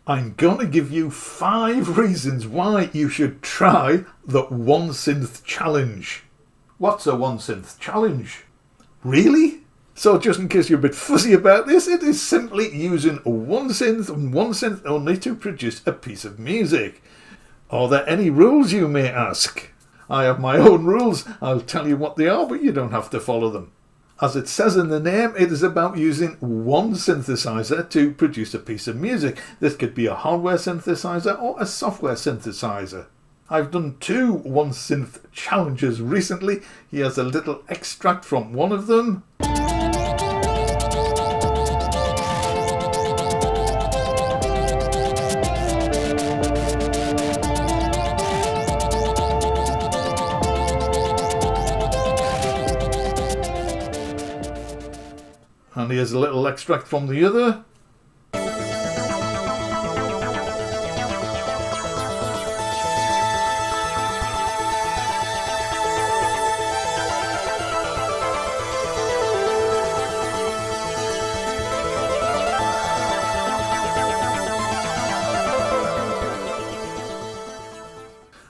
I'm going to give you 5 reasons why you should try the One Synth Challenge. What's a One Synth Challenge? Really? So just in case you're a bit fuzzy about this, it is simply using one synth and one synth only to produce a piece of music. Are there any rules, you may ask? I have my own rules. I'll tell you what they are, but you don't have to follow them. As it says in the name, it is about using one synthesizer to produce a piece of music. This could be a hardware synthesizer or a software synthesizer. I've done 2 One Synth Challenges recently. Here's a little extract from one of them. And here's a little extract from the other.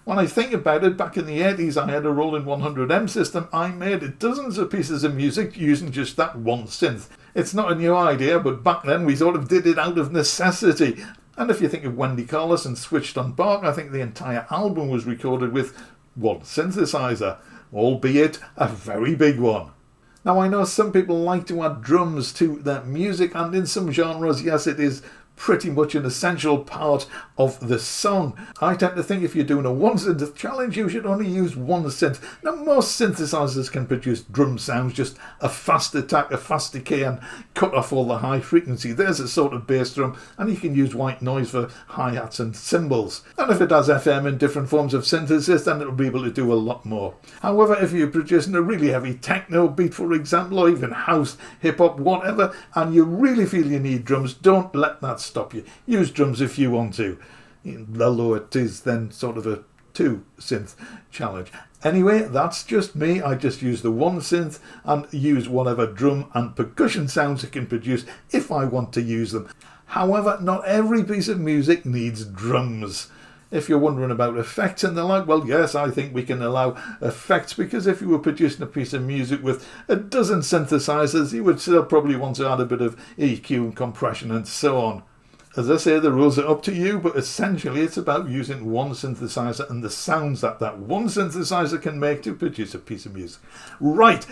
When I think about it, back in the 80s I had a Roland 100M system. I made dozens of pieces of music using just that one synth. It's not a new idea, but back then we sort of did it out of necessity. And if you think of Wendy Carlos and Switched on Bark, I think the entire album was recorded with one synthesizer, albeit a very big one. Now I know some people like to add drums to their music, and in some genres, yes, it is pretty much an essential part of the song. I tend to think if you're doing a one synth challenge, you should only use one synth. Now most synthesizers can produce drum sounds, just a fast attack, a fast decay, and cut off all the high frequency. There's a sort of bass drum, and you can use white noise for hi-hats and cymbals. And if it has FM in different forms of synthesis, then it'll be able to do a lot more. However, if you're producing a really heavy techno beat, for example, or even house, hip-hop, whatever, and you really feel you need drums, don't let that stop you. Use drums if you want to, although it is then sort of a 2 synth challenge. Anyway, that's just me. I just use the one synth and use whatever drum and percussion sounds it can produce if I want to use them. However, not every piece of music needs drums. If you're wondering about effects and the like, well, yes, I think we can allow effects, because if you were producing a piece of music with a dozen synthesizers, you would still probably want to add a bit of EQ and compression and so on. As I say, the rules are up to you, but essentially it's about using one synthesizer and the sounds that that one synthesizer can make to produce a piece of music. Right,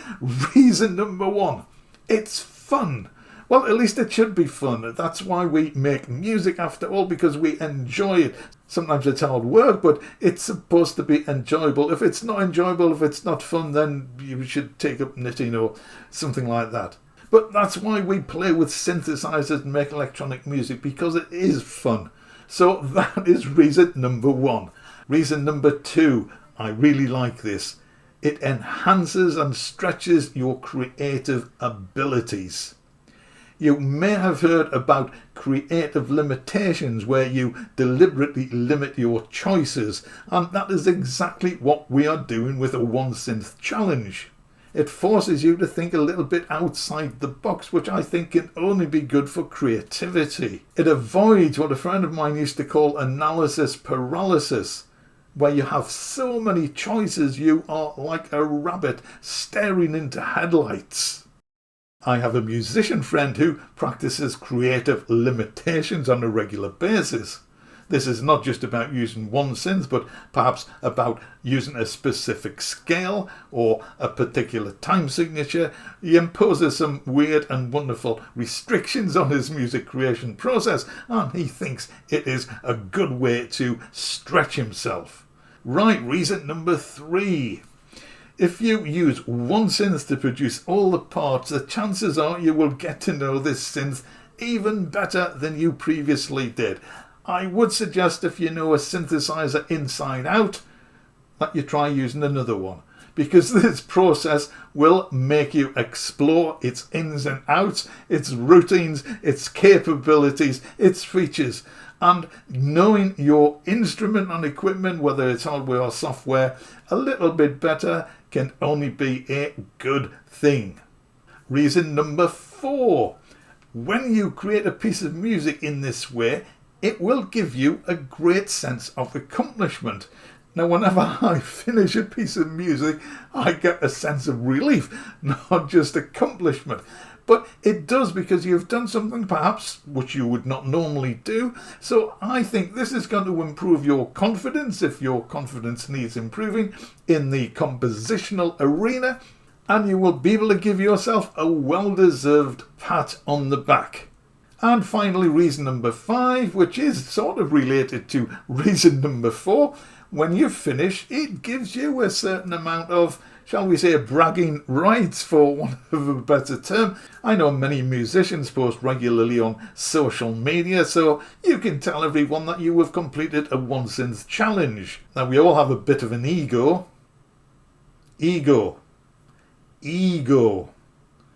reason number 1. It's fun. Well, at least it should be fun. That's why we make music after all, because we enjoy it. Sometimes it's hard work, but it's supposed to be enjoyable. If it's not enjoyable, if it's not fun, then you should take up knitting or something like that. But that's why we play with synthesizers and make electronic music, because it is fun. So that is reason number 1. Reason number 2, I really like this. It enhances and stretches your creative abilities. You may have heard about creative limitations, where you deliberately limit your choices, and that is exactly what we are doing with a One Synth Challenge. It forces you to think a little bit outside the box, which I think can only be good for creativity. It avoids what a friend of mine used to call analysis paralysis, where you have so many choices you are like a rabbit staring into headlights. I have a musician friend who practices creative limitations on a regular basis. This is not just about using one synth, but perhaps about using a specific scale or a particular time signature. He imposes some weird and wonderful restrictions on his music creation process, and he thinks it is a good way to stretch himself. Right, reason number 3. If you use one synth to produce all the parts, the chances are you will get to know this synth even better than you previously did. I would suggest, if you know a synthesizer inside out, that you try using another one, because this process will make you explore its ins and outs, its routines, its capabilities, its features. And knowing your instrument and equipment, whether it's hardware or software, a little bit better can only be a good thing. Reason number 4. When you create a piece of music in this way, it will give you a great sense of accomplishment. Now, whenever I finish a piece of music, I get a sense of relief, not just accomplishment. But it does, because you've done something perhaps which you would not normally do. So I think this is going to improve your confidence, if your confidence needs improving, in the compositional arena. And you will be able to give yourself a well-deserved pat on the back. And finally, reason number 5, which is sort of related to reason number 4. When you finish, it gives you a certain amount of, shall we say, bragging rights, for want of a better term. I know many musicians post regularly on social media, so you can tell everyone that you have completed a One Synth challenge. Now, we all have a bit of an ego. Ego.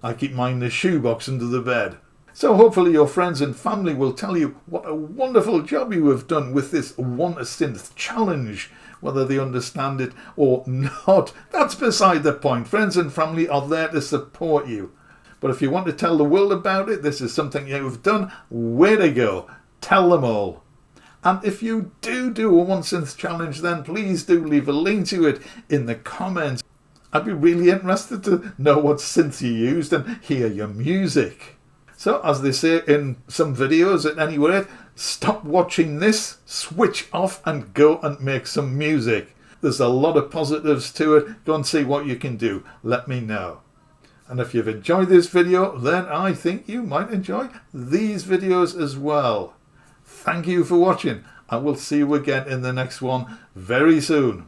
I keep mine in the shoebox under the bed. So hopefully your friends and family will tell you what a wonderful job you have done with this One Synth challenge. Whether they understand it or not, that's beside the point. Friends and family are there to support you. But if you want to tell the world about it, this is something you've done, way to go. Tell them all. And if you do a One Synth challenge, then please do leave a link to it in the comments. I'd be really interested to know what synth you used and hear your music. So, as they say in some videos at any rate, stop watching this, switch off and go and make some music. There's a lot of positives to it. Go and see what you can do. Let me know. And if you've enjoyed this video, then I think you might enjoy these videos as well. Thank you for watching. I will see you again in the next one very soon.